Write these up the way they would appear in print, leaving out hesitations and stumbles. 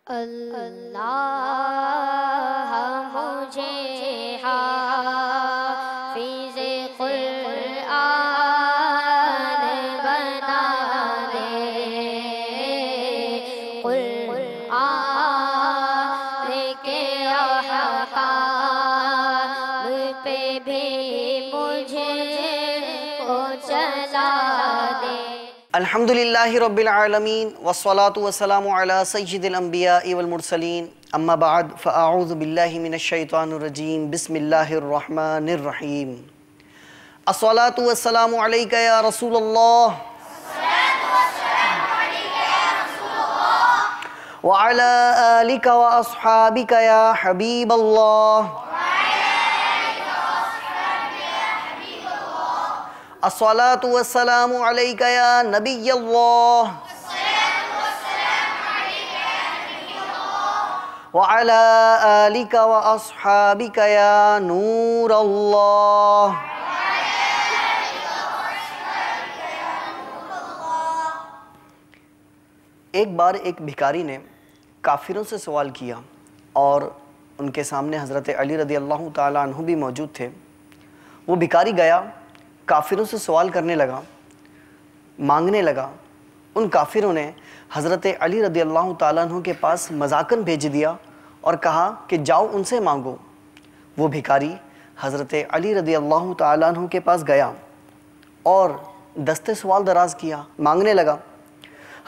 अल्लाह मुझे हाफिज़े कुरआन बना दे, कुरआन के अहकाम पे भी मुझे को चला दे। अल्हम्दुलिल्लाहि रब्बिल आलमीन वस्सलातु वस्सलामु अला सय्यिदिल अंबियाइ वल मुरसलीन अम्मा बाद फ़अऊज़ु बिल्लाहि मिनश शैतानिर रजीम बिस्मिल्लाहिर रहमानिर रहीम। अस्सलातु वस्सलामु अलैका या रसूलल्लाह व अला आलिका व अस्हाबिका या हबीबल्लाह। अस्सलातु वस्सलामु अलैका या नबियल्लाह व अला आलिका व अस्हाबिका या नूरल्लाह। एक बार एक भिखारी ने काफिरों से सवाल किया और उनके सामने हज़रत अली रज़ी अल्लाह ताला अन्हु भी मौजूद थे। वो भिखारी गया, काफिरों से सवाल करने लगा, मांगने लगा। उन काफिरों ने हज़रत अली रज़ी अल्लाह ताला अन्हु के पास मजाकन भेज दिया और कहा कि जाओ उनसे मांगो। वो भिखारी हज़रत अली रज़ी अल्लाह ताला अन्हु के पास गया और दस्ते सवाल दराज किया, मांगने लगा।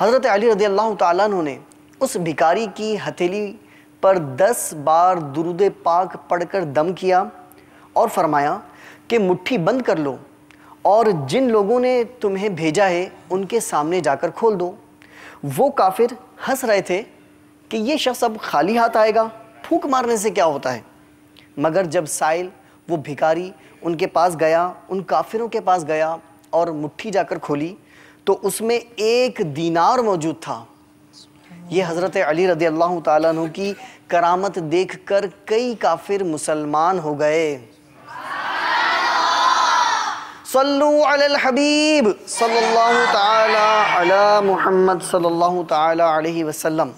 हज़रत अली रज़ी अल्लाह ताला अन्हु ने उस भिखारी की हथेली पर 10 बार दुरूद पाक पढ़कर दम किया और फरमाया कि मुट्ठी बंद कर लो और जिन लोगों ने तुम्हें भेजा है उनके सामने जाकर खोल दो। वो काफिर हंस रहे थे कि ये शख्स अब खाली हाथ आएगा, फूंक मारने से क्या होता है। मगर जब साइल वो भिखारी उनके पास गया, उन काफिरों के पास गया और मुट्ठी जाकर खोली तो उसमें 1 दीनार मौजूद था। ये हज़रत अली रज़ी अल्लाह ताला अन्हु की करामत देखकर कई काफिर मुसलमान हो गए। सल्लु अलल हबीब सल्लल्लाहु ताला अला मुहम्मद सल्लल्लाहु ताला अलैहि वसल्लम।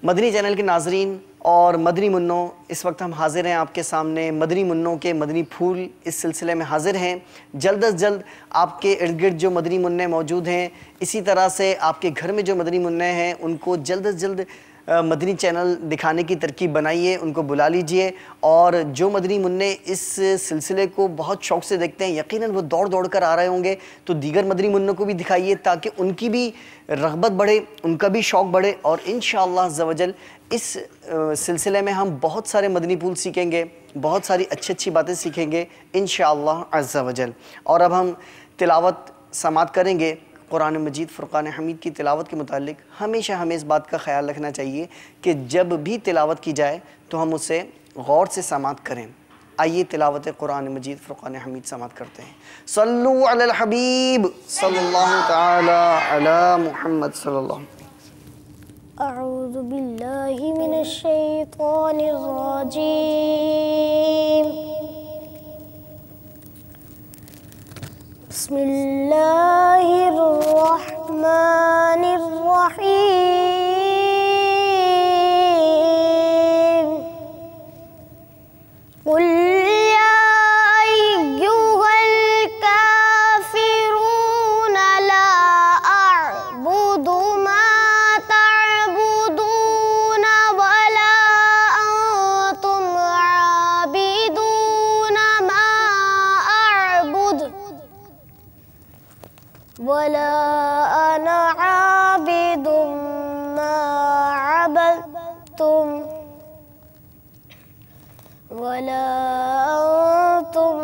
मदनी चैनल के नाजरीन और मदनी मुन्नों, इस वक्त हम हाजिर हैं आपके सामने। मदनी मुन्नों के मदनी फूल इस सिलसिले में हाजिर हैं। जल्द अज जल्द आपके इर्द गिर्द जो मदनी मुन्ने मौजूद हैं, इसी तरह से आपके घर में जो मदनी मुन्ने हैं, उनको जल्द अज जल्द मदनी चैनल दिखाने की तरकीब बनाइए, उनको बुला लीजिए। और जो मदनी मुन्ने इस सिलसिले को बहुत शौक़ से देखते हैं, यकीनन वो दौड़ दौड़ कर आ रहे होंगे, तो दीगर मदनी मुन्नों को भी दिखाइए ताकि उनकी भी रग़बत बढ़े, उनका भी शौक़ बढ़े। और इंशाअल्लाह अज़्ज़ा वजल इस सिलसिले में हम बहुत सारे मदनी फूल सीखेंगे, बहुत सारी अच्छी अच्छी बातें सीखेंगे इंशाअल्लाह अज़्ज़ा वजल। और अब हम तिलावत समात करेंगे कुरान मजीद फ़ुरक़ान हमीद की तिलावत के मुतालिक। हमेशा हमें इस बात का ख़याल रखना चाहिए कि जब भी तिलावत की जाए तो हम उसे गौर से समात करें। आइए तिलावत कुरान मजीद फ़ुरक़ान हमीद समात करते हैं। सल्लु अलल हबीब सल्लल्लाहु ताला अला मुहम्मद सल्लल्लाहु। अऊज़ु बिल्लाहि मिनश शैतानिर रजीम। बिस्मिल्लाहिर रहमानिर रहीम। कुल या अय्युहल काफिरून ला अअबुदु मा तअबुदून वला अंतुम आबिदून मा अअबुद वला अना आबिदुम मा अबदतुम वला अंतुम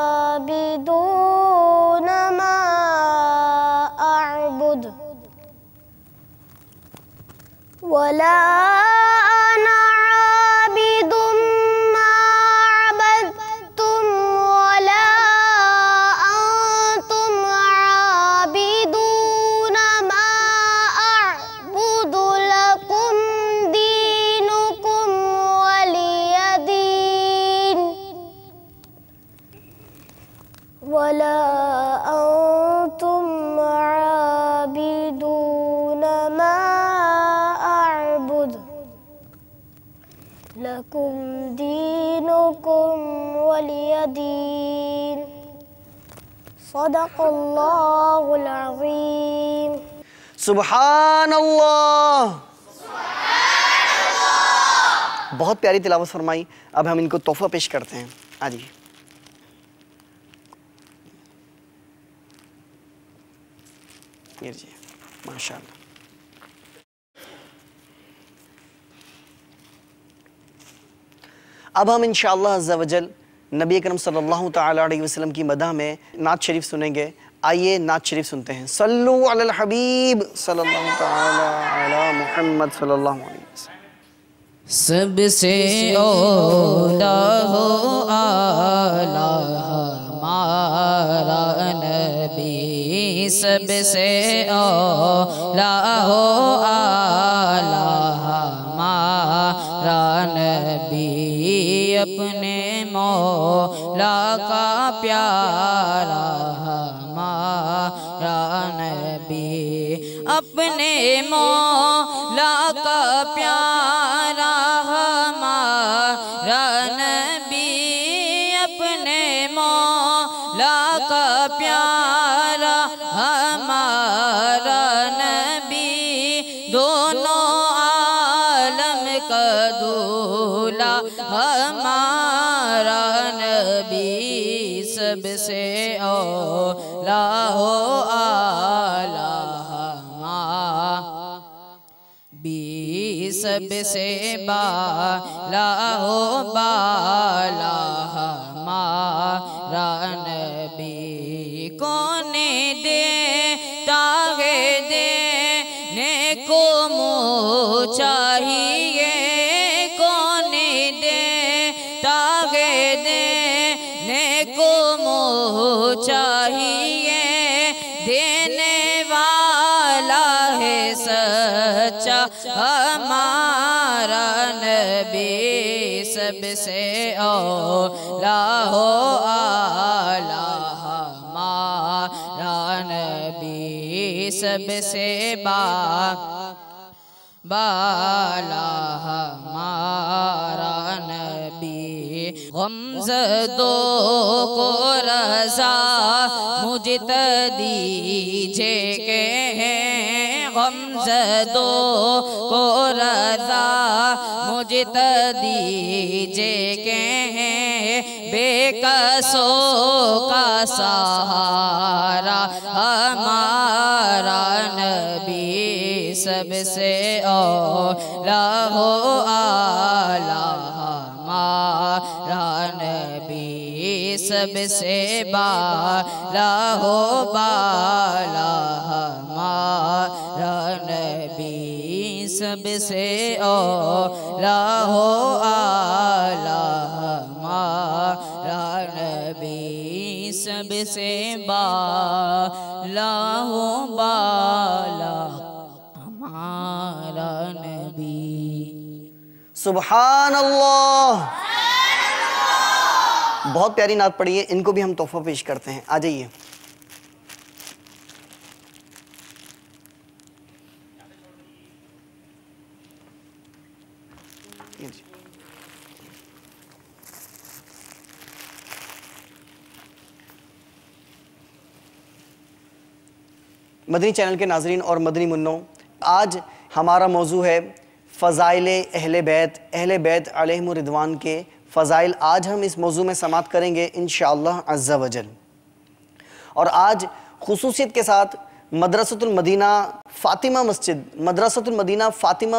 आबिदून मा अअबुद वला अना आबिदुम मा अबदतुम वला अंतुम आबिदून मा अअबुदु लकुम दीनुकुम वलिय दीन वला अंतुम आबिदून मा अअबुद लकुम दीनुकुम वलिय दीन। सदक़ल्लाहुल अज़ीम। सुभान अल्लाह। बहुत प्यारी तिलावत फरमाई। अब हम इनको तोहफा पेश करते हैं। आ जाइए। ये लीजिए, माशाअल्लाह। अब हम इंशाअल्लाह अज़्ज़ा वजल नबी अकरम सल्लल्लाहु तआला अलैहि वसल्लम की मदह में नात शरीफ सुनेंगे। आइए नात शरीफ सुनते हैं। सल्लु अलल हबीब सल्लल्लाहु तआला अला मुहम्मद सल्लल्लाहु अलैहि वसल्लम। सबसे औला हो आला हमारा नबी, सबसे औला हो आला हमारा नबी, अपने मौला का प्यारा हमारा नबी, अपने मौला का प्यारा हमारा नबी, अपने मौला का प्यारा हमारा नबी, दोनों आलम का दूल्हा हमारा नबी, सबसे औला हो आला बी, सबसे बाला हो बाला हमारा नबी, कौन देता है देने को मुँह चाहिए, कौन देता है देने को मुँह चाहिए, देने वाला है सच्चा हमारा नबी, सबसे औला हो आला हमारा नबी, सबसे बाला हमारा नबी, गमज़दों को रज़ा मुजतदी के हैं, गमज़दों को रज़ा मुजतदी के हैं, बेकसों का सहारा हमारा नबी, सबसे औला हो आला हमारा नबी, सबसे बाला हो बाला हमारा नबी, सबसे औला हो आला हमारा नबी, सबसे बाला हो बाला हमारा नबी। सुभान अल्लाह। बहुत प्यारी नात पढ़ी है। इनको भी हम तोहफा पेश करते हैं। आ जाइए। मदनी चैनल के नाजरीन और मदनी मुन्नों, आज हमारा मौजू है फ़ज़ाइल अहले बैत अलैहिम रिदवान के फ़ज़ाइल। आज हम इस मौजू में समात करेंगे इंशाअल्लाह अज़्ज़ा वजल। और आज खुसूसियत के साथ मदरसतुल मदीना फ़ातिमा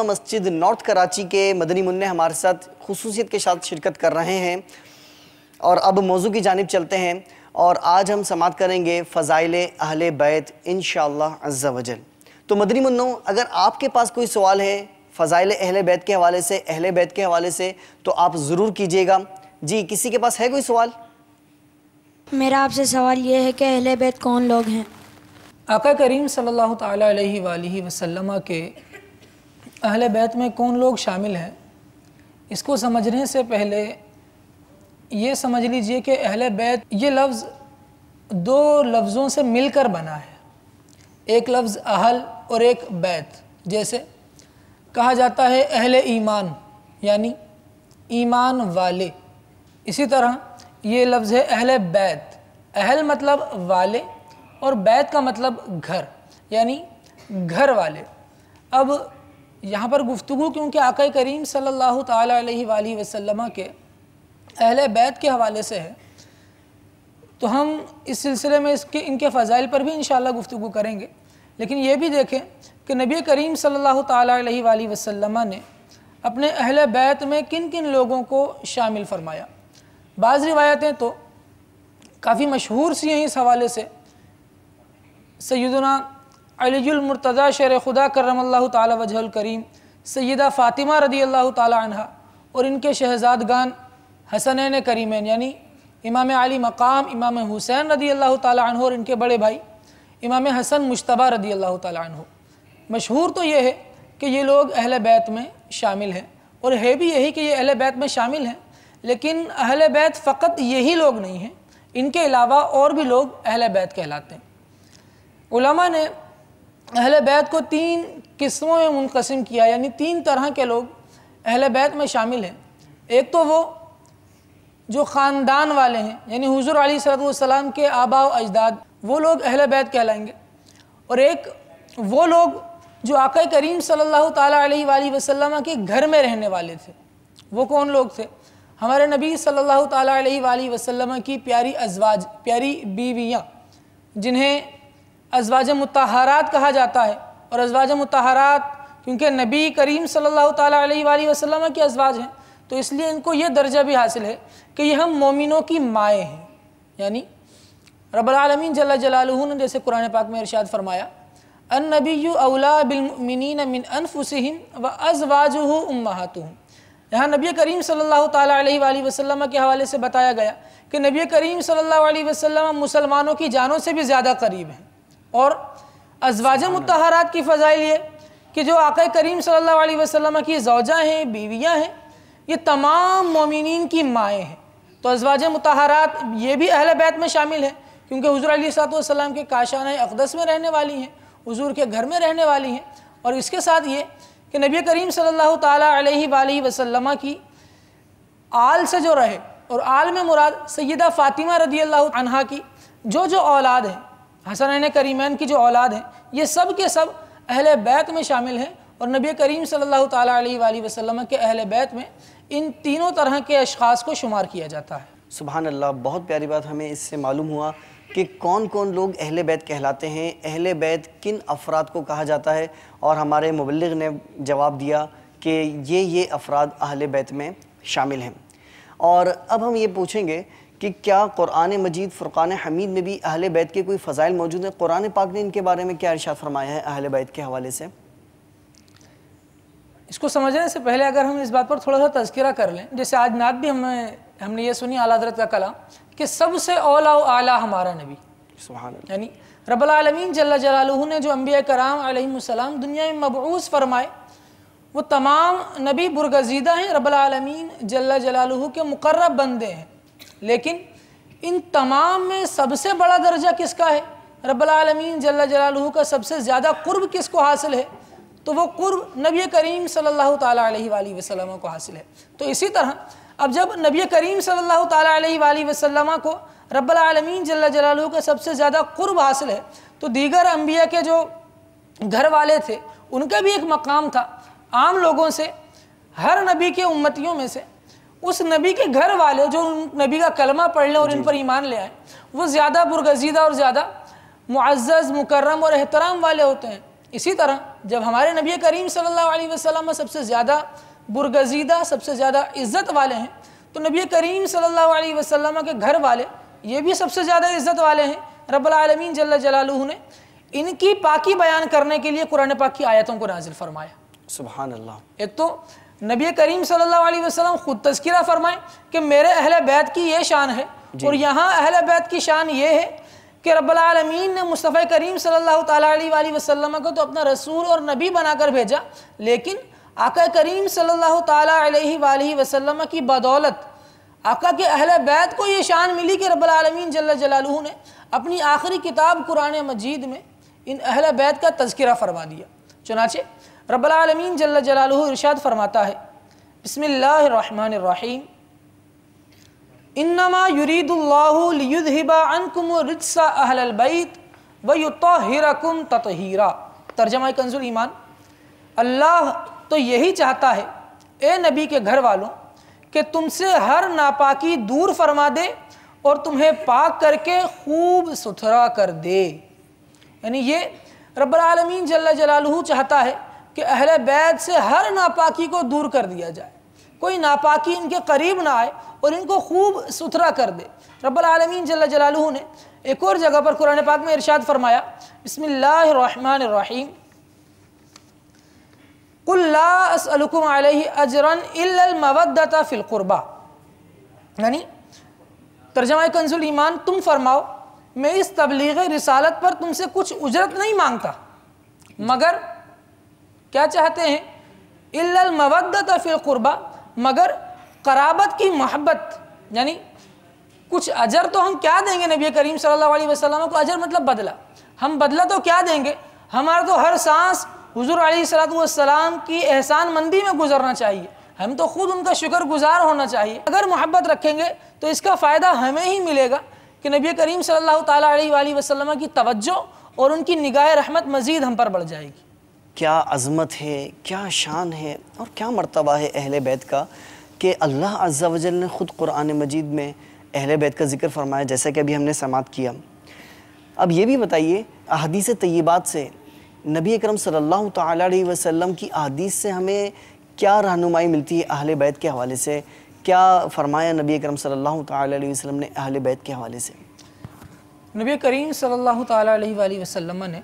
मस्जिद नॉर्थ कराची के मदनी मुन्ने हमारे साथ खुसूसियत के साथ शिरकत कर रहे हैं। और अब मौजू की जानिब चलते हैं और आज हम समात करेंगे फ़ज़ाइल अहले बैत इंशाअल्लाह अज़्ज़ा वजल। तो मदनी मुन्नों, अगर आपके पास कोई सवाल है फ़ज़ाइल अहले बैत के हवाले से, अहले बैत के हवाले से, तो आप ज़रूर कीजिएगा। जी, किसी के पास है कोई सवाल? मेरा आपसे सवाल ये है कि अहले बैत कौन लोग हैं? आका करीम सल्लल्लाहु ताला अलैहि वसल्लम के अहले बैत में कौन लोग शामिल हैं, इसको समझने से पहले ये समझ लीजिए कि अहले बैत ये लफ्ज़ दो लफ्ज़ों से मिलकर बना है। एक लफ्ज़ अहल और एक बैत। जैसे कहा जाता है अहले ईमान, यानी ईमान वाले। इसी तरह ये लफ्ज़ है अहले बैत। अहल मतलब वाले और बैत का मतलब घर, यानी घर वाले। अब यहाँ पर गुफ्तगू क्योंकि आका करीम सल्लल्लाहु ताला अलैहि वसल्लम के अहले बैत के हवाले से है, तो हम इस सिलसिले में इनके फ़ज़ाइल पर भी इंशाअल्लाह गुफ्तगू करेंगे। लेकिन ये भी देखें कि नबी करीम सल्लल्लाहु ताला अलैहि वसल्लम ने अपने अहले बैत में किन किन लोगों को शामिल फरमाया। बाज़ रिवायतें तो काफ़ी मशहूर सी हैं इस हवाले से। सैयदना अलीजुल मुर्तज़ा शेर खुदा करमल्लाहु ताला वजहुल करीम, सैयदा फ़ातिमा रदी अल्लाह ताला अन्हा और इनके शहज़ादगान हसनैन करीमैन यानी इमाम अली मकाम इमाम हुसैन रदी अल्लाह ताला अन्हु और इनके बड़े भाई इमाम हसन मुश्तबा रदी अल्लाह ताला अन्हु। मशहूर तो ये है कि ये लोग अहले बैत में शामिल हैं, और है भी यही कि ये अहले बैत में शामिल हैं। लेकिन अहले बैत फ़कत यही लोग नहीं हैं, इनके अलावा और भी लोग अहले बैत कहलाते हैं। उलमा ने अहले बैत को 3 किस्मों में मुनक़सिम किया, यानी 3 तरह के लोग अहले बैत में शामिल हैं। एक तो वो जो ख़ानदान वाले हैं, यानी हुज़ूर अलैहिस्सलाम के आबा व अजदाद, वो लोग अहले बैत कहलाएंगे। और एक वो लोग जो आका करीम सल्लल्लाहु ताला अलैहि वसल्लम के घर में रहने वाले थे। वो कौन लोग थे? हमारे नबी सल्लल्लाहु ताला अलैहि वसल्लम की प्यारी अज़वाज, प्यारी बीवियाँ, जिन्हें अज़वाज मुत्तहरात कहा जाता है। और अज़वाज मुत्तहरात क्योंकि नबी करीम सल्लल्लाहु ताला अलैहि वसल्लम की अज़वाज हैं, तो इसलिए इनको ये दर्जा भी हासिल है कि ये हम मोमिनों की माएँ हैं। यानी रब्बुल आलमीन जल्ल जलालुहु ने जैसे कुरान पाक में इरशाद फरमाया, अन्नबिय्यु औला बिल मुमिनीन मिन अनफुसिहिम व अज़वाजुहु उम्महातुहुम। यहाँ नबी करीम सल्लल्लाहु ताला अलैहि वसल्लम के हवाले से बताया गया कि नबी करीम सल्लल्लाहु अलैहि वसल्लम मुसलमानों की जानों से भी ज़्यादा करीब हैं। और अज़वाज मुत्तहरात की फ़ज़ाइल ये कि जो आका करीम सल्लल्लाहु अलैहि वसल्लम की ज़ौजा हैं, बीवियाँ हैं, ये तमाम मोमिनीन की माएँ हैं। तो अज़वाज मुत्तहरात ये भी अहले बैत में शामिल हैं, क्योंकि हुज़ूर अलैहिस्सलाम के काशाना अक़दस में रहने वाली हैं, हुज़ूर के घर में रहने वाली हैं। और इसके साथ ये कि नबी करीम सल्लल्लाहु ताला अलैहि वसल्लम की आल से जो रहे, और आल में मुराद सैयदा फ़ातिमा रदी अल्लाह अन्हा की जो औलाद हैं, हसनैन करीमैन की जो औलाद हैं, ये सब के सब अहले बैत में शामिल हैं। और नबी करीम सल्लल्लाहु ताला अलैहि वसल्लम के अहले बैत में इन तीनों तरह के अशख़ास को शुमार किया जाता है। सुभान अल्लाह, बहुत प्यारी बात हमें इससे मालूम हुआ कि कौन कौन लोग अहले बैत कहलाते हैं, अहले बैत किन अफराद को कहा जाता है। और हमारे मुबल्लिग़ ने जवाब दिया कि ये अफराद अहले बैत में शामिल हैं। और अब हम ये पूछेंगे कि क्या कुरान मजीद फ़ुरक़ान हमीद में भी अहले बैत के कोई फ़ज़ाइल मौजूद हैं? कुरान पाक ने इनके बारे में क्या इरशाद फरमाया है अहले बैत के हवाले से? इसको समझने से पहले अगर हम इस बात पर थोड़ा सा तज़किरा कर लें, जैसे आज नात भी हमने ये सुनी आला हज़रत का कलाम कि सबसे औला व आला हमारा नबी, सुभान अल्लाह, यानी रब्बुल आलमीन जल्ल जलालुहु ने जो अंबिया कराम अलैहिमुस्सलाम दुनिया में मबऊस फरमाए, वो तमाम नबी बुरगज़ीदा हैं, रब्बुल आलमीन जल्ल जलालुहु के मुक़र्रब बंदे हैं। लेकिन इन तमाम में सबसे बड़ा दर्जा किसका है? रब्बुल आलमीन जल्ल जलालुहु का सबसे ज़्यादा कुर्ब किसको हासिल है? तो वो कुर्ब नबी करीम सल्लल्लाहु ताला अलैहि वसल्लम को हासिल है। तो इसी तरह अब जब नबी करीम सल्लल्लाहु ताला अलैहि वसल्लम को रब्बुल आलमीन जल्ल जलालुहु का सबसे ज़्यादा कुर्ब हासिल है, तो दीगर अंबिया के जो घर वाले थे उनका भी एक मकाम था। आम लोगों से, हर नबी के उम्मतियों में से उस नबी के घर वाले जो नबी का कलमा पढ़ लें और इन पर ईमान ले आए, वो ज़्यादा बुरगज़ीदा और ज़्यादा मुअज़्ज़ज़ मुकर्रम और एहतराम वाले होते हैं। इसी तरह जब हमारे नबी करीम सल्लल्लाहु अलैहि वसल्लम सबसे ज़्यादा बुरगज़ीदा, सबसे ज़्यादा इज़्ज़त वाले हैं, तो नबी करीम सल्लल्लाहु अलैहि वसल्लम के घर वाले ये भी सबसे ज़्यादा इज़्ज़त वाले हैं। रब्बुल आलमीन जल्ल जलालुहु ने इनकी पाकी बयान करने के लिए कुरान पाक की आयतों को नाजिल फरमाया। सुभान अल्लाह। एक तो नबी करीम सल्लल्लाहु अलैहि वसल्लम खुद तज़किरा फरमाए कि मेरे अहले बैत की ये शान है, और यहाँ अहले बैत की शान ये है कि रब्बुल आलमीन ने मुस्तफ़ा करीम सल्लल्लाहु ताला अलैहि वसल्लम को तो अपना रसूल और नबी बनाकर भेजा, लेकिन आका करीम सल्लल्लाहु ताला अलैहि वसल्लम की बदौलत आका के अहले बैत को ये शान मिली कि रब्बुल आलमीन जल्ल जलालुहु ने अपनी आखिरी किताब कुरान मजीद में इन अहले बैत का तज़किरा फरमा दिया। चुनाचे रब्बुल आलमीन जल्ल जलालुहु इरशाद फरमाता है, बिस्मिल्लाहिर्रहमानिर्रहीम। इन्नमा युरीदुल्लाहु लियुज़हिबा अन्कुम रिज्सा अहलल बैत व युत्तहिरकुम तत्हीरा। तर्जमा कंजुल ईमान। अल्लाह तो यही चाहता है ए नबी के घर वालों कि तुमसे हर नापाकी दूर फरमा दे और तुम्हें पाक करके खूब सुथरा कर दे। यानी ये रब्बुल आलमीन जल्ल जलालुहु चाहता है कि अहले बैत से हर नापाकी को दूर कर दिया जाए, कोई नापाकी इनके करीब ना आए और इनको खूब सुथरा कर दे। रब्बुल आलमीन जल्ल जलालुहु ने एक और जगह पर कुरान पाक में इरशाद फरमाया, बिस्मिल्लाहिर्रहमानिर्रहीम, कुल ला अस्अलुकुम अलैहि अजरन इल्लल मवद्दता फिल कुर्बा। यानी तर्जमा कंजुल ईमान, तुम फरमाओ मैं इस तबलीग रिसालत पर तुमसे कुछ उजरत नहीं मांगता, मगर क्या चाहते हैं, इल्लल मवद्दता फिल कुर्बा, मगर कराबत की मोहब्बत। यानी कुछ अजर तो हम क्या देंगे नबी करीम सल्लल्लाहु अलैहि वसल्लम को, अजर मतलब बदला, हम बदला तो क्या देंगे, हमारा तो हर सांस हुजूर अलैहिस्सलातु वस्सलाम की एहसान मंदी में गुजरना चाहिए, हम तो खुद उनका शुक्रगुजार होना चाहिए। अगर मोहब्बत रखेंगे तो इसका फ़ायदा हमें ही मिलेगा कि नबी करीम सल्लल्लाहु ताला अलैहि वसल्लम की तवज्जो और उनकी निगाह रहमत मज़ीद हम पर बढ़ जाएगी। क्या अज़मत है, क्या शान है और क्या मर्तबा है अहले बैत का कि अल्लाह अज़्ज़ा वजल ने ख़ुद कुरान मजीद में अहले बैत का ज़िक्र फरमाया, जैसा कि अभी हमने समात किया। अब ये भी बताइए, अहदीस तय्यबात से नबी अकरम सल्लल्लाहु ताला अलैहि वसल्लम की अहदीस से हमें क्या रहनुमाई मिलती है अहले बैत के हवाले से, क्या फ़रमाया नबी अकरम सल्लल्लाहु ताला अलैहि वसल्लम ने अहले बैत के हवाले से? नबी करीम सल्लल्लाहु ताला अलैहि वसल्लम ने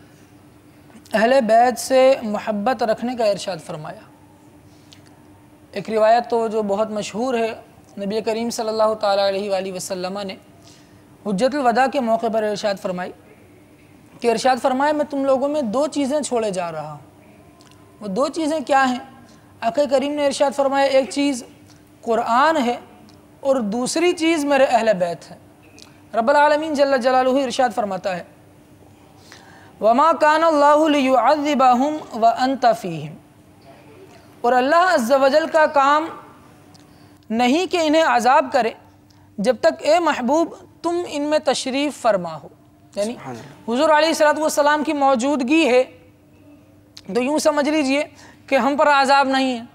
अहले बैत से मोहब्बत रखने का इरशाद फरमाया। एक रिवायत तो जो बहुत मशहूर है, नबी करीम सल्लल्लाहु ताला अलैहि वसल्लम ने हुज्जतुल वदा के मौके पर इरशाद फरमाई कि इरशाद फरमाया, मैं तुम लोगों में दो चीज़ें छोड़े जा रहा हूँ। वो दो चीज़ें क्या हैं? आक़ा करीम ने इरशाद फरमाया, एक चीज़ कुरान है और दूसरी चीज़ मेरे अहले बैत है। रब्बुल आलमीन जल्ल जलालुहु इरशाद फरमाता है, वमा काना अल्लाहु लियुअज़्ज़िबहुम व अंत फ़ीहिम। और अल्लाह अज़्ज़ा वजल का काम नहीं कि इन्हें अज़ाब करे जब तक ए महबूब तुम इनमें तशरीफ़ फरमा हो। यानी हुज़ूर अलैहिस्सलातु वस्सलाम की मौजूदगी है तो यूँ समझ लीजिए कि हम पर अज़ाब नहीं है।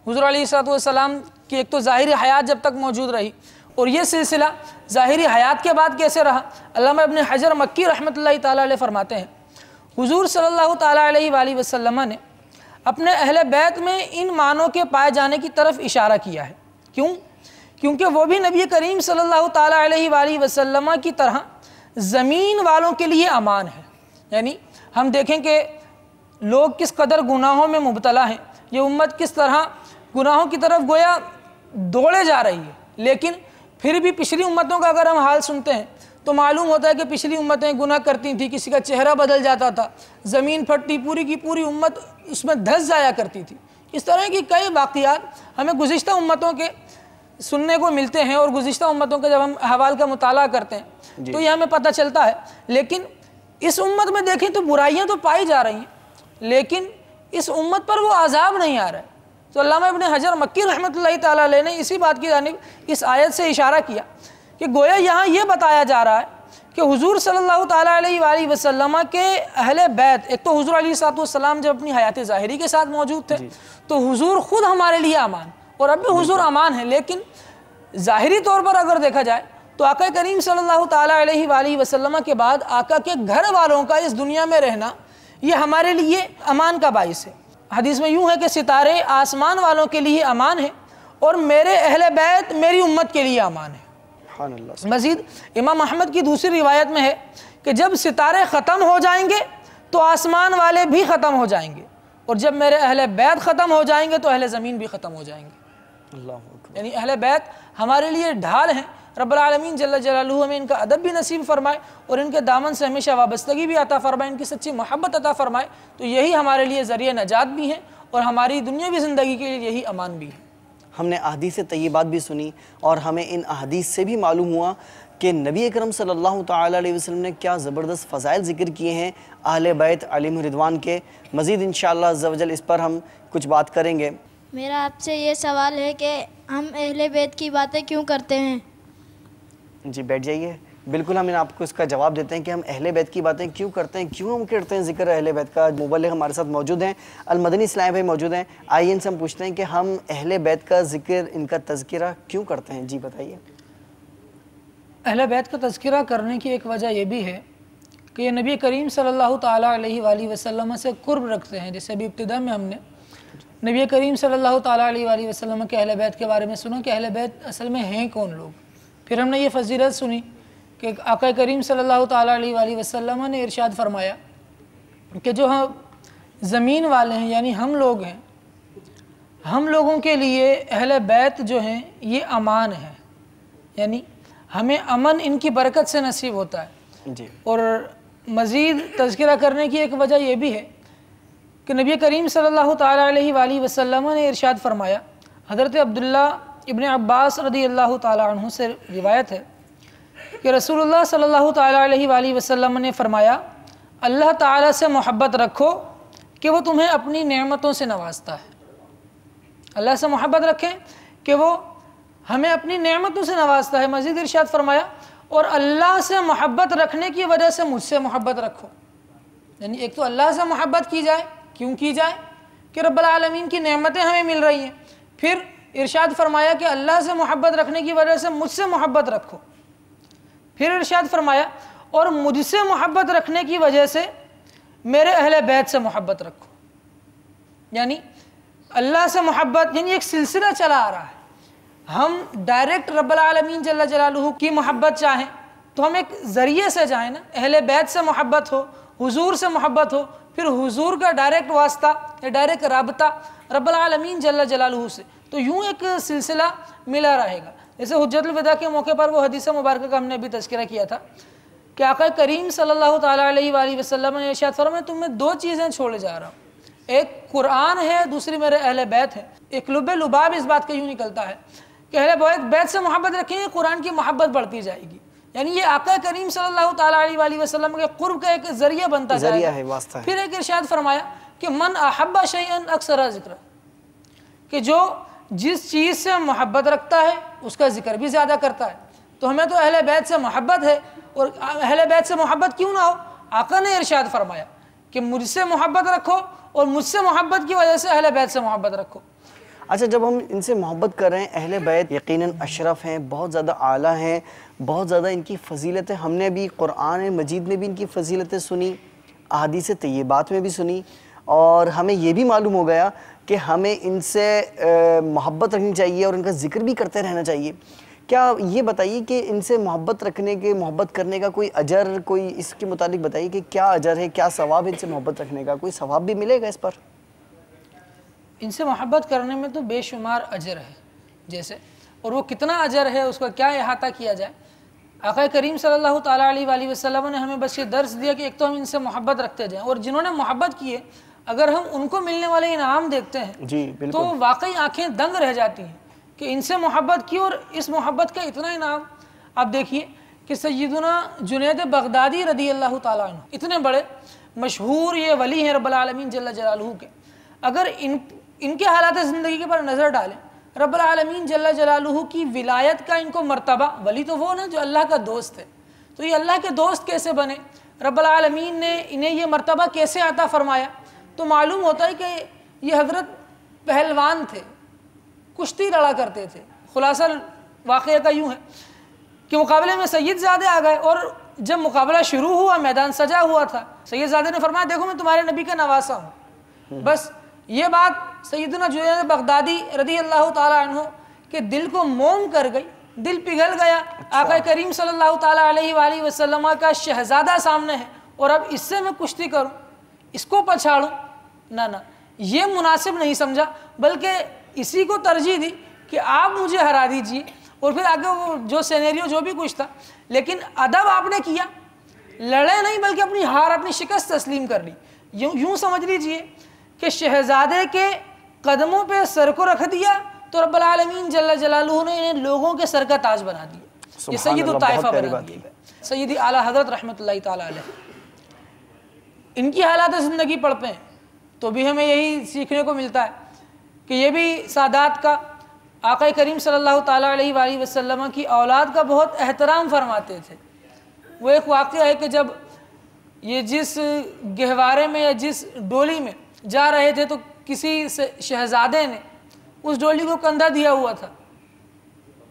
हुज़ूर अलैहिस्सलातु वस्सलाम की एक तो ज़ाहिरी हयात जब तक मौजूद रही, और ये सिलसिला ज़ाहिरी हयात के बाद कैसे रहा, अल्लामा इब्न हजर मक्की रहमतुल्लाहि ताला अलैह फरमाते हैं, हुज़ूर सल्लल्लाहु ताला अलैहि वसल्लम ने अपने अहले बैत में इन मानों के पाए जाने की तरफ इशारा किया है। क्यों? क्योंकि वो भी नबी करीम सल्लल्लाहु ताला अलैहि वसल्लम की तरह ज़मीन वालों के लिए अमान है। यानी हम देखें कि लोग किस कदर गुनाहों में मुब्तला हैं, ये उम्मत किस तरह गुनाहों की तरफ गोया दौड़े जा रही है, लेकिन फिर भी पिछली उम्मतों का अगर हम हाल सुनते हैं तो मालूम होता है कि पिछली उम्मतें गुनाह करती थी, किसी का चेहरा बदल जाता था, ज़मीन फटती, पूरी की पूरी उम्मत उसमें धंस जाया करती थी। इस तरह की कई वाक़ियात हमें गुज़िश्ता उम्मतों के सुनने को मिलते हैं, और गुज़िश्ता उम्मतों के जब हम अहवाल का मुताला करते हैं तो ये हमें पता चलता है। लेकिन इस उम्मत में देखें तो बुराइयाँ तो पाई जा रही हैं, लेकिन इस उम्मत पर वो अज़ाब नहीं आ रहा है। तो अल्लामा इब्न हजर मक्की रहमतुल्लाहि ताला अलैह ने इसी बात की जानिब इस आयत से इशारा किया कि गोया यहाँ ये बताया जा रहा है कि हुजूर सल्लल्लाहु ताला अलैहि वसल्लम के अहले बैत, एक तो हुजूर अलैहिस्सलातु वस्सलाम जब अपनी हयात ज़ाहिरी के साथ मौजूद थे तो हुजूर ख़ुद हमारे लिए अमान, और अब भी हुजूर अमान है, लेकिन ज़ाहिरी तौर पर अगर देखा जाए तो आका करीम सल्लल्लाहु ताला अलैहि वसल्लम के बाद आका के घर वालों का इस दुनिया में रहना ये हमारे लिए अमान का बाइस है। हदीस में यूँ है कि सितारे आसमान वालों के लिए अमान है और मेरे अहले बैत मेरी उम्मत के लिए अमान है। मज़ीद इमाम अहमद की दूसरी रिवायत में है कि जब सितारे ख़त्म हो जाएंगे तो आसमान वाले भी ख़त्म हो जाएंगे, और जब मेरे अहले बैत ख़त्म हो जाएंगे तो अहले ज़मीन भी ख़त्म हो जाएंगे। यानी अहले बैत हमारे लिए ढाल हैं। रब्बुल आलमीन जल्ल जलालुहु हमें इनका अदब भी नसीब फरमाए और इनके दामन से हमेशा वाबस्तगी भी अता फरमाए, इनकी सच्ची मोहब्बत अता फरमाए, तो यही हमारे लिए ज़रिए नजात भी हैं और हमारी दुनियावी ज़िंदगी के लिए यही अमान भी है। हमने अहदीस तय्यबात भी सुनी और हमें इन अहदीस से भी मालूम हुआ कि नबी अकरम सल्लल्लाहु ताला अलैहि वसल्लम ने क्या ज़बरदस्त फ़ज़ाइल ज़िक्र किए हैं अहले बैत अलैहिम रिदवान के। मज़ीद इंशाअल्लाह अज़्ज़ा वजल इस पर हम कुछ बात करेंगे। मेरा आपसे ये सवाल है कि हम अहले बैत की बातें क्यों करते हैं? जी बैठ जाइए। बिल्कुल हम आपको इसका जवाब देते हैं कि हम अहले बैत की बातें क्यों करते हैं, क्यों हम करते हैं ज़िक्र अहले बैत का। मुबल्लिग़ हमारे साथ मौजूद हैं, अल-मदनी इस्लामी भाई मौजूद हैं। आइए इनसे हम पूछते हैं कि हम अहले बैत का ज़िक्र, इनका तज़किरा क्यों करते हैं। जी बताइए। अहले बैत का तज़किरा करने की एक वजह यह भी है कि ये नबी करीम सल्लल्लाहु ताला अलैहि वसल्लम से कुर्ब रखते हैं। जैसे अभी इब्तिदा में हमने नबी करीम सल्लल्लाहु ताला अलैहि वसल्लम के अहले बैत के बारे में सुना कि अहले बैत असल में हैं कौन लोग। फिर हमने ये फजीलत सुनी कि आका करीम सल्लल्लाहु ताला अलैहि वसल्लम ने इरशाद फरमाया कि जो हम ज़मीन वाले हैं यानी हम लोग हैं, हम लोगों के लिए अहले बैत जो हैं ये अमान है, यानी हमें अमन इनकी बरकत से नसीब होता है जी। और मज़ीद तज़किरा करने की एक वजह यह भी है कि नबी करीम सल्लल्लाहु ताला अलैहि वसल्लम ने इरशाद फरमाया, हज़रत अब्दुल्ला इब्न अब्बास रदी अल्लाह ताला अन्हु से रिवायत है कि रसूलुल्लाह सल्लल्लाहु ताला अलैहि वसल्लम ने फरमाया, अल्लाह ताला से मोहब्बत रखो कि वो तुम्हें अपनी नेमतों से नवाजता है। अल्लाह से मोहब्बत रखें कि वो हमें अपनी नेमतों से नवाजता है। मज़ीद इरशाद फरमाया, और अल्लाह से मोहब्बत रखने की वजह से मुझसे मोहब्बत रखो। यानी एक तो अल्लाह से मोहब्बत की जाए, क्यों की जाए कि रब्बुल आलमीन की नेमतें हमें मिल रही हैं। फिर इरशाद फरमाया कि अल्लाह से मोहब्बत रखने की वजह से मुझसे मोहब्बत रखो। फिर इरशाद फरमाया, और मुझसे मोहब्बत रखने की वजह से मेरे अहले बैत से मोहब्बत रखो। यानी अल्लाह से मोहब्बत, यानी एक सिलसिला चला आ रहा है। हम डायरेक्ट रब्बुल आलमीन जल्ल जलालुहु की मोहब्बत चाहें तो हम एक ज़रिए से जाएं ना, अहले बैत से मोहब्बत हो, हुजूर से मोहब्बत हो, फिर हुजूर का डायरेक्ट वास्ता या डायरेक्ट राबता रब्बुल आलमीन जल्ल जलालुहु से, तो यूँ एक सिलसिला मिला रहेगा। जैसे हुज्जतुल विदा के मौके पर वो हदीस मुबारक का हमने अभी तज़किरा किया था कि आका करीम सल्लल्लाहु ताला अलैहि वसल्लम ने इरशाद फरमाया, तुम्हें दो चीज़ें छोड़े जा रहा हूँ, एक कुरान है, दूसरी मेरे अहले बैत है। एक लुब्बे लुबाब इस बात का यूँ निकलता है कि अहले बैत से मोहब्बत रखेंगे, कुरान की मोहब्बत बढ़ती जाएगी। यानी ये आका करीम सल्लल्लाहु ताला अलैहि वसल्लम के कुर्ब का एक ज़रिया बनता जाएगा। फिर एक इरशाद फरमाया कि मन अहब्बा शैअन अक्सरा ज़िक्र, कि जो जिस चीज़ से मोहब्बत रखता है उसका ज़िक्र भी ज़्यादा करता है। तो हमें तो अहले बैत से मोहब्बत है, और अहले बैत से मोहब्बत क्यों ना हो, आका ने इरशाद फरमाया कि मुझसे मोहब्बत रखो और मुझसे मोहब्बत की वजह से अहले बैत से मोहब्बत रखो। अच्छा, जब हम इनसे मोहब्बत कर रहे हैं, अहले बैत यकीनन अशरफ हैं, बहुत ज़्यादा आला हैं, बहुत ज़्यादा इनकी फ़जीलतें हमने भी कुरान मजीद में भी इनकी फ़जीलतें सुनी, अहादीस तय्यबात में भी सुनी, और हमें ये भी मालूम हो गया कि हमें इनसे मोहब्बत रखनी चाहिए और इनका ज़िक्र भी करते रहना चाहिए। क्या ये बताइए कि इनसे मोहब्बत करने का कोई अजर, कोई इसके मुतालिक बताइए कि क्या अजर है, क्या सवाब है इनसे मोहब्बत रखने का, कोई सवाब भी मिलेगा इस पर? इनसे मोहब्बत करने में तो बेशुमार अजर है जैसे, और वो कितना अजर है उसका क्या अहाता किया जाए। आका करीम सल्लल्लाहु ताला अलैहि वसल्लम ने हमें बस ये दर्स दिया कि एक तो हम इनसे मोहब्बत रखते जाएं, और जिन्होंने मोहब्बत की है अगर हम उनको मिलने वाले इनाम देखते हैं जी तो वाकई आंखें दंग रह जाती हैं कि इनसे मोहब्बत की और इस मोहब्बत का इतना इनाम। आप देखिए कि सय्यदुना जुनैद बगदादी रदी अल्लाह ताला अन्हु इतने बड़े मशहूर ये वली हैं रब्बुल आलमीन जल्ल जलालुहु के, अगर इनके हालात ज़िंदगी के पर नज़र डालें, रब्बुल आलमीन जल्ल जलालुहु की विलायत का इनको मर्तबा, वली तो वो ना जो अल्लाह का दोस्त है, तो ये अल्लाह के दोस्त कैसे बने, रब्बुल आलमीन ने इन्हें ये मर्तबा कैसे अता फरमाया। तो मालूम होता है कि ये हज़रत पहलवान थे, कुश्ती लड़ा करते थे। खुलासा वाक़या का यूँ है कि मुकाबले में सैयदज़ादे आ गए, और जब मुकाबला शुरू हुआ मैदान सजा हुआ था, सैयदज़ादे ने फरमाया देखो मैं तुम्हारे नबी का नवासा हूँ। बस ये बात सैयदना जुनैद बगदादी रदी अल्लाह ताला अन्हु के दिल को मोम कर गई, दिल पिघल गया। आका करीम सल्लल्लाहु ताला अलैहि वसल्लम का शहज़ादा सामने है और अब इससे मैं कुश्ती करूँ, इसको पछाड़ूँ, ना ये मुनासिब नहीं समझा, बल्कि इसी को तरजीह दी कि आप मुझे हरा दीजिए। और फिर आगे वो जो सिनेरियो जो भी कुछ था, लेकिन अदब आपने किया, लड़े नहीं बल्कि अपनी हार, अपनी शिकस्त तस्लीम कर ली। यूँ समझ लीजिए कि शहज़ादे के कदमों पे सर को रख दिया तो रब्बुल आलमीन जल्ल जलालुहु ने इन्हें लोगों के सर का ताज बना दिया। ये सैयद ताइफा बना दिए, सैयद आला हज़रत रहमतुल्लाहि ताला अलैह। इनकी हालात ज़िंदगी पढ़ते हैं तो भी हमें यही सीखने को मिलता है कि ये भी सादात का आका करीम सल्लल्लाहु ताला अलैहि वसल्लम की औलाद का बहुत एहतराम फरमाते थे। वो एक वाक़या है कि जब ये जिस गहवारे में या जिस डोली में जा रहे थे तो किसी शहजादे ने उस डोली को कंधा दिया हुआ था।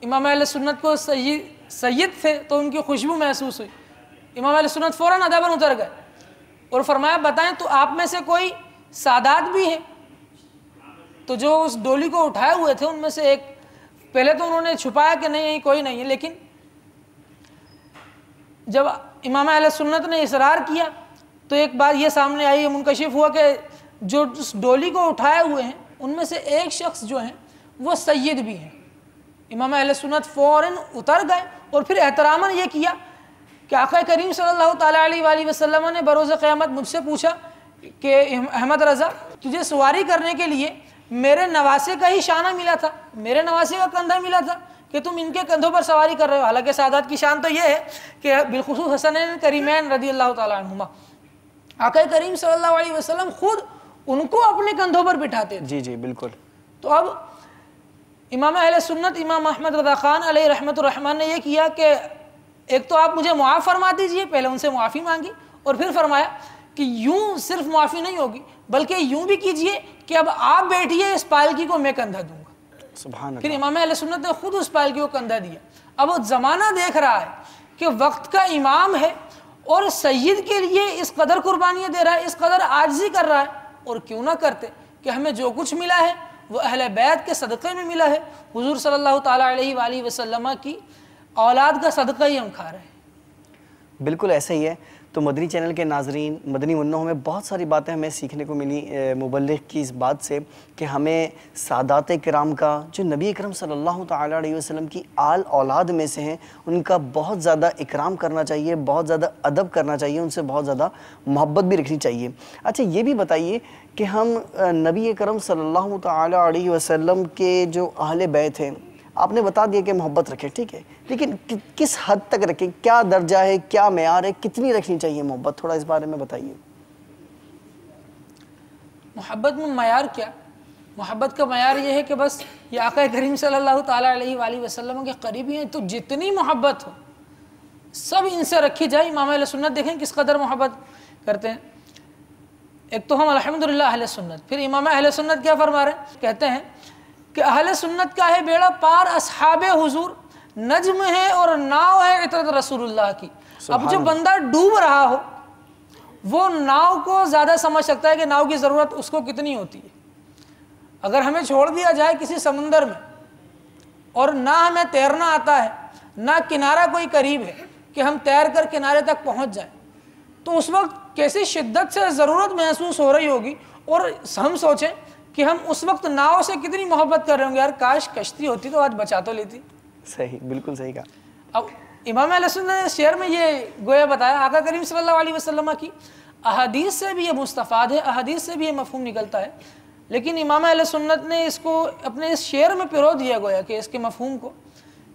इमाम अहले सुन्नत को सैयद थे तो उनकी खुशबू महसूस हुई। इमाम अहले सुन्नत फ़ौरन अदबन उतर गए और फरमाया, बताएं तो आप में से कोई सादात भी है? तो जो उस डोली को उठाए हुए थे उनमें से एक, पहले तो उन्होंने छुपाया कि नहीं कोई नहीं है, लेकिन जब इमाम अहले सुन्नत ने इसरार किया तो एक बात ये सामने आई, मुनकशिफ हुआ कि जो उस डोली को उठाए हुए हैं उनमें से एक शख्स जो है वो सैयद भी हैं। इमाम अहले सुन्नत फ़ौरन उतर गए और फिर एहतरामन ये किया कि आका करीम सल्लल्लाहु ताला अलैहि वसल्लम ने बरोज़ क़यामत मुझसे पूछा कि अहमद रज़ा, तुझे सवारी करने के लिए मेरे नवासे का ही शाना मिला था, मेरे नवासे का कंधा मिला था कि तुम इनके कंधों पर सवारी कर रहे हो। हालांकि सादात की शान तो ये है कि बिलखुसूस हसनैन करीमैन रज़ियल्लाहु ताला अन्हुमा, आका करीम सल्लल्लाहु अलैहि वसल्लम खुद उनको अपने कंधों पर बिठाते थे। जी जी बिल्कुल। तो अब इमाम अहले सुन्नत इमाम अहमद रज़ा ख़ान अलैहि रहमतुर रहमान ने यह किया कि एक तो आप मुझे मुआफ़ फरमा दीजिए, पहले उनसे मुआफ़ी मांगी और फिर फरमाया कि यूं सिर्फ मुआफ़ी नहीं होगी बल्कि यूं भी कीजिए कि अब आप बैठिए, इस पालकी को मैं कंधा दूंगा। सुभान अल्लाह। फिर इमाम अहले सुन्नत ने खुद उस पालकी को कंधा दिया। अब वो ज़माना देख रहा है कि वक्त का इमाम है और सैयद के लिए इस कदर कुर्बानियाँ दे रहा है, इस कदर आजिज़ी कर रहा है, और क्यों ना करते कि हमें जो कुछ मिला है वो अहले बैत के सदक़े में मिला है, हुज़ूर सल्लल्लाहु ताला अलैहि वसल्लम की औलाद का सदक़ा ही हम खा रहे हैं। बिल्कुल ऐसा ही है। तो मदनी चैनल के नाजरीन, मदनी मुन्नों में बहुत सारी बातें हमें सीखने को मिली मुबल्लिग़ की इस बात से कि हमें सादात किराम का, जो नबी अकरम सल्लल्लाहु ताला अलैहि वसल्लम की आल औलाद में से हैं, उनका बहुत ज़्यादा इकराम करना चाहिए, बहुत ज़्यादा अदब करना चाहिए, उनसे बहुत ज़्यादा मोहब्बत भी रखनी चाहिए। अच्छा ये भी बताइए कि हम नबी अकरम सल्लल्लाहु ताला अलैहि वसल्लम के जो अहले बैत हैं, आपने बता दिया कि मोहब्बत रखें, ठीक है, लेकिन किस हद तक रखें, क्या दर्जा है, क्या मेयार है, कितनी रखनी चाहिए मोहब्बत, थोड़ा इस बारे में बताइए। मोहब्बत में मेयार क्या? मोहब्बत का मेयार ये है कि बस ये आका करीम सल्लल्लाहु ताला अलैहि वसल्लम के करीबी हैं तो जितनी मोहब्बत हो सब इनसे रखी जाए। इमाम अहले सुन्नत देखें किस कदर मोहब्बत करते हैं। एक तो हम अल्हम्दुलिल्लाह अहले सुन्नत, फिर इमाम अहले सुन्नत क्या फरमा रहे हैं, कहते हैं कि अहले सुन्नत का है बेड़ा पार अस्हाबे हुजूर, नज्म है और नाव है इतरत रसूलुल्लाह की। अब जो बंदा डूब रहा हो वो नाव को ज़्यादा समझ सकता है कि नाव की ज़रूरत उसको कितनी होती है। अगर हमें छोड़ दिया जाए किसी समुंदर में और ना हमें तैरना आता है, ना किनारा कोई करीब है कि हम तैर कर किनारे तक पहुंच जाएं, तो उस वक्त कैसी शिद्दत से ज़रूरत महसूस हो रही होगी। और हम सोचें कि हम उस वक्त नाव से कितनी मोहब्बत कर रहे होंगे, यार काश कश्ती होती तो आज बचा तो लेती। सही, बिल्कुल सही कहा। अब इमाम अहले सुन्नत ने शेर में ये गोया बताया, आका करीम सल्लल्लाहु अलैहि वसल्लम की अहादीस से भी ये मुस्तफ़ाद है, अहादीस से भी ये मफ़हूम निकलता है, लेकिन इमाम अहले सुन्नत ने इसको अपने इस शेर में पिरो दिया गोया कि इसके मफ़हूम को।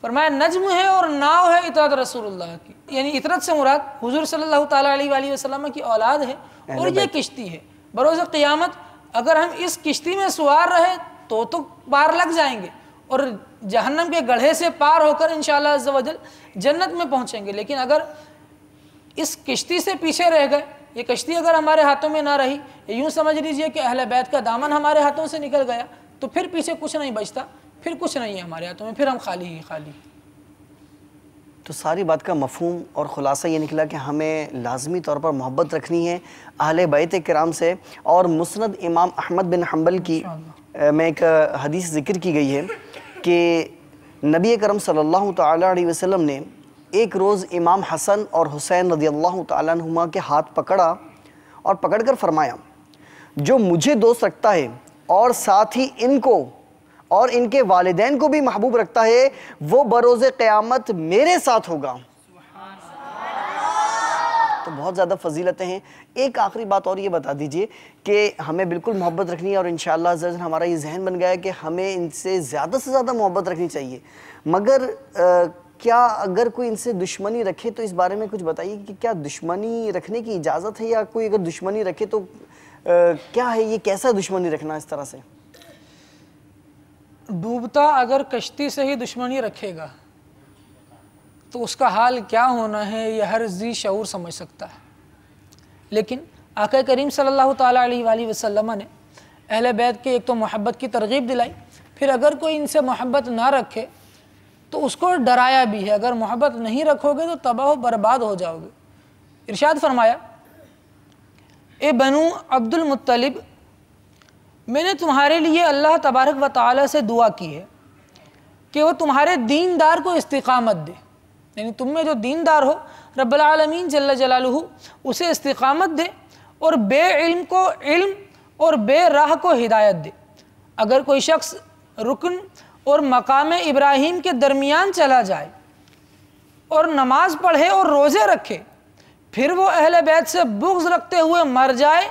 फरमाया नज्म है और नाव है इतरत रसूलुल्लाह की, यानी इतरत से मुराद हुजूर सल्लल्लाहु ताला अलैहि वसल्लम की औलाद है और ये किश्ती है। बरोज़ क़यामत अगर हम इस किश्ती में सवार रहे तो पार लग जाएंगे और जहन्नम के गड्ढे से पार होकर इंशाअल्लाह अज़्ज़ व जल जन्नत में पहुँचेंगे। लेकिन अगर इस किश्ती से पीछे रह गए, ये कश्ती अगर हमारे हाथों में ना रही, यूँ समझ लीजिए कि अहले बैत का दामन हमारे हाथों से निकल गया, तो फिर पीछे कुछ नहीं बचता, फिर कुछ नहीं है हमारे हाथों में, फिर हम खाली ही खाली। तो सारी बात का मफ़हूम और ख़ुलासा ये निकला कि हमें लाजमी तौर पर मोहब्बत रखनी है अहले बैत किराम से। और मुस्नद इमाम अहमद बिन हम्बल की में एक हदीस ज़िक्र की गई है कि नबी करम सल्लल्लाहु ताला अलैहि वसल्लम ने एक रोज़ इमाम हसन और हुसैन रज़ियल्लाहु ताला अन्हुमा के हाथ पकड़ा और पकड़कर फरमाया, जो मुझे दोस्त रखता है और साथ ही इनको और इनके वालिदैन को भी महबूब रखता है, वो बरोज़े क़यामत मेरे साथ होगा। तो बहुत ज़्यादा फजीलतें हैं। एक आखिरी बात और ये बता दीजिए कि हमें बिल्कुल मोहब्बत रखनी है और इंशाअल्लाह ज़रूर हमारा ये जहन बन गया है कि हमें इनसे से ज़्यादा मोहब्बत रखनी चाहिए, मगर क्या अगर कोई इनसे दुश्मनी रखे तो इस बारे में कुछ बताइए कि क्या दुश्मनी रखने की इजाज़त है, या कोई अगर दुश्मनी रखे तो क्या है, ये कैसा दुश्मनी रखना इस तरह से? डूबता अगर कश्ती से ही दुश्मनी रखेगा तो उसका हाल क्या होना है यह हर जी शऊर समझ सकता है। लेकिन आका करीम सल्लल्लाहु ताला अलैहि वसल्लम ने अहले बैत के एक तो मोहब्बत की तरगीब दिलाई, फिर अगर कोई इनसे मोहब्बत ना रखे तो उसको डराया भी है, अगर मोहब्बत नहीं रखोगे तो तबाह बर्बाद हो जाओगे। इरशाद फरमाया, ए बनु अब्दुल मुत्तलिब, मैंने तुम्हारे लिए अल्लाह तबारक व तआला से दुआ की है कि वो तुम्हारे दीनदार को इस्तिकामत दे, यानी तुम में जो दीनदार हो रब्बुल आलमीन जल्ल जलालुहु उसे इस्तिकामत दे और बेइल्म को इल्म और बेराह को हिदायत दे। अगर कोई शख्स रुकन और मकाम इब्राहीम के दरमियान चला जाए और नमाज पढ़े और रोज़े रखे, फिर वो अहले बैत से बुग़्ज़ रखते हुए मर जाए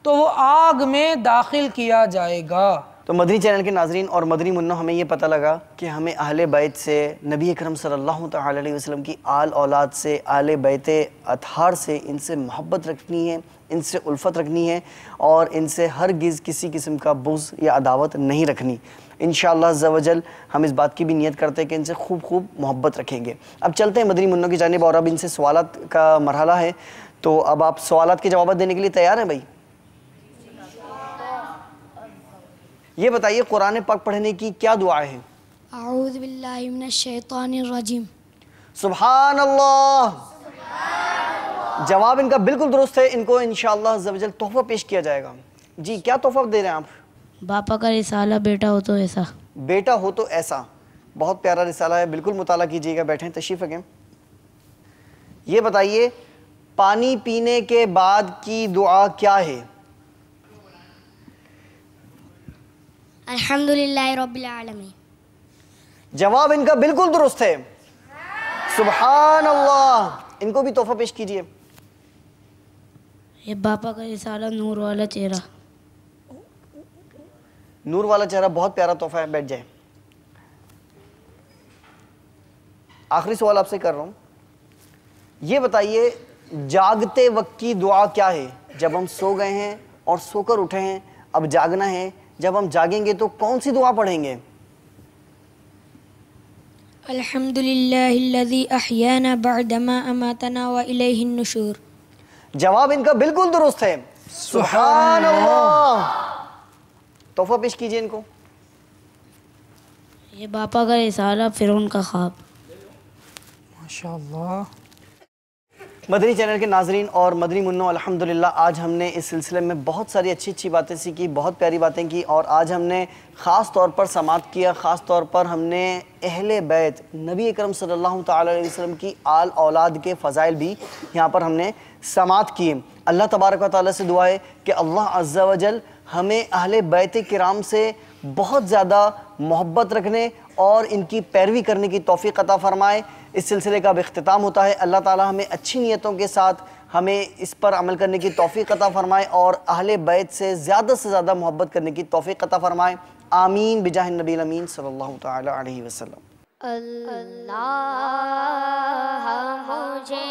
तो वो आग में दाखिल किया जाएगा। तो मदनी चैनल के नाजरीन और मदनी मुन्नो, हमें ये पता लगा कि हमें अहले बैत से, नबी अकरम सल्लल्लाहु तआला अलैहि वसल्लम की आल औलाद से, आले बैत अतहार से, इनसे मोहब्बत रखनी है, इनसे उल्फत रखनी है और इनसे हरगिज़ किसी किस्म का बुग़्ज़ या अदावत नहीं रखनी। इंशाअल्लाह अज़्ज़ा वजल हम इस बात की भी नियत करते हैं कि इनसे खूब खूब मोहब्बत रखेंगे। अब चलते हैं मदनी मुन्नो की जानिब और अब इनसे सवालात का मरहला है, तो अब आप सवालात के जवाब देने के लिए तैयार हैं भाई? ये बताइए, कुरान पाक पढ़ने की क्या दुआ है? अऊज़ु बिल्लाहि मिनश शैतानिर रजीम। सुभान अल्लाह। जवाब इनका बिल्कुल दुरुस्त है। इनको इंशाअल्लाह अज़्ज़ा वजल तोहफा पेश किया जाएगा। जी, क्या तोहफा दे रहे हैं आप? बापा का रिसाला, बेटा हो तो ऐसा। बेटा हो तो ऐसा, बहुत प्यारा रिसाला है, बिल्कुल मुताला कीजिएगा। बैठें, तशरीफ़ रखें। ये बताइए, पानी पीने के बाद की दुआ क्या है? अल्हम्दुलिल्लाहि रब्बिल आलमीन। जवाब इनका बिल्कुल दुरुस्त है। सुभान अल्लाह। इनको भी तोहफा पेश कीजिए। ये बापा का रिसाला, नूर वाला चेहरा। नूर वाला चेहरा बहुत प्यारा तोहफा है, बैठ जाए। आखिरी सवाल आपसे कर रहा हूं, ये बताइए, जागते वक्त की दुआ क्या है? जब हम सो गए हैं और सोकर उठे हैं, अब जागना है, जब हम जागेंगे तो कौन सी दुआ पढ़ेंगे? अल्हम्दुलिल्लाहिल्लज़ी अहयाना बअदमा अमातना व इलैहिन नुशूर। जवाब इनका बिल्कुल दुरुस्त है। सुभान अल्लाह। तोहफा पेश कीजिए इनको। ये बापा का रिसाला, फिरौन का ख्वाब। माशाअल्लाह। मदनी चैनल के नाजरीन और मदनी मुन्नो, अल्हम्दुलिल्लाह आज हमने इस सिलसिले में बहुत सारी अच्छी अच्छी बातें सीखी, बहुत प्यारी बातें की और आज हमने ख़ास तौर पर समात किया। ख़ास तौर पर हमने अहले बैत नबी अकरम सल्लल्लाहु तआला अलैहि वसल्लम की आल औलाद के फ़ज़ाइल भी यहाँ पर हमने समात किए। अल्लाह तबारक व तआला से दुआ है कि अल्लाह अज़्ज़ा वजल हमें अहले बैत किराम से बहुत ज़्यादा मोहब्बत रखने और इनकी पैरवी करने की तौफ़ीक़ अता फ़रमाए। इस सिलसिले का अब इख्तिताम होता है। अल्लाह ताला हमें अच्छी नीयतों के साथ हमें इस पर अमल करने की तौफ़ीक़ अता फ़रमाए और अहले बैत से ज़्यादा मोहब्बत करने की तौफ़ीक़ अता फ़रमाए। आमीन बिजाह नबील अमीन सल्लल्लाहु तआला अलैहि वसल्लम। अल्लाह मुझे